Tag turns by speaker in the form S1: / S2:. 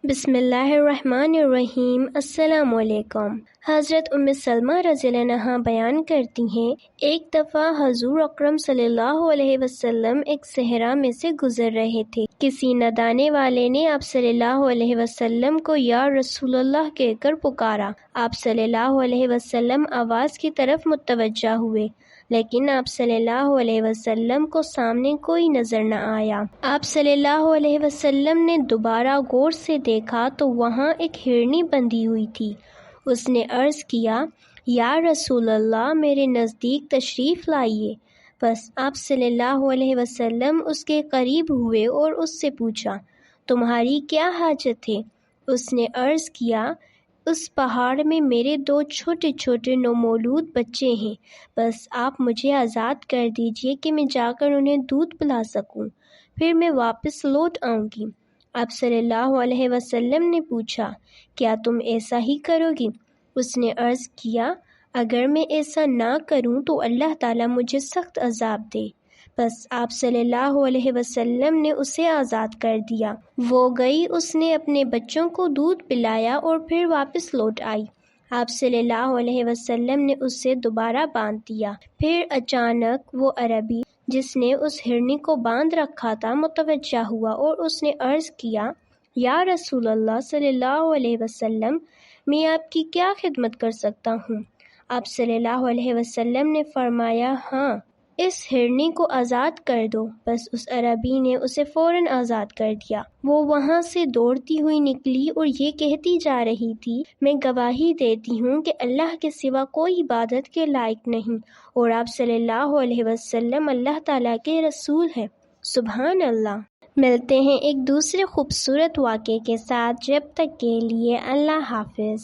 S1: بسم اللہ الرحمن الرحیم۔ السلام علیکم۔ حضرت ام سلمہ رضی اللہ عنہا بیان کرتی ہیں، ایک دفعہ حضور اکرم صلی اللہ علیہ وسلم ایک صحرا میں سے گزر رہے تھے۔ کسی ندانے والے نے آپ صلی اللہ علیہ وسلم کو یا رسول اللہ کہہ کر پکارا۔ آپ صلی اللہ علیہ وسلم آواز کی طرف متوجہ ہوئے، لیکن آپ صلی اللہ علیہ وسلم کو سامنے کوئی نظر نہ آیا۔ آپ صلی اللہ علیہ وسلم نے دوبارہ غور سے دیکھا تو وہاں ایک ہرنی بندھی ہوئی تھی۔ اس نے عرض کیا، یا رسول اللہ، میرے نزدیک تشریف لائیے۔ بس آپ صلی اللہ علیہ وسلم اس کے قریب ہوئے اور اس سے پوچھا، تمہاری کیا حاجت ہے؟ اس نے عرض کیا، اس پہاڑ میں میرے 2 چھوٹے چھوٹے نومولود بچے ہیں، بس آپ مجھے آزاد کر دیجئے کہ میں جا کر انہیں دودھ پلا سکوں، پھر میں واپس لوٹ آؤں گی۔ آپ صلی اللہ علیہ وسلم نے پوچھا، کیا تم ایسا ہی کرو گی؟ اس نے عرض کیا، اگر میں ایسا نہ کروں تو اللہ تعالیٰ مجھے سخت عذاب دے۔ بس آپ صلی اللہ علیہ وسلم نے اسے آزاد کر دیا۔ وہ گئی، اس نے اپنے بچوں کو دودھ پلایا اور پھر واپس لوٹ آئی۔ آپ صلی اللہ علیہ وسلم نے اسے دوبارہ باندھ دیا۔ پھر اچانک وہ عربی جس نے اس ہرنی کو باندھ رکھا تھا متوجہ ہوا اور اس نے عرض کیا، یا رسول اللہ صلی اللہ علیہ وسلم، میں آپ کی کیا خدمت کر سکتا ہوں؟ آپ صلی اللہ علیہ وسلم نے فرمایا، ہاں، اس ہرنی کو آزاد کر دو۔ بس اس عربی نے اسے فوراً آزاد کر دیا۔ وہ وہاں سے دوڑتی ہوئی نکلی اور یہ کہتی جا رہی تھی، میں گواہی دیتی ہوں کہ اللہ کے سوا کوئی عبادت کے لائق نہیں، اور آپ صلی اللہ علیہ وسلم اللہ تعالیٰ کے رسول ہیں۔ سبحان اللہ۔ ملتے ہیں ایک دوسرے خوبصورت واقعے کے ساتھ، جب تک کے لیے اللہ حافظ۔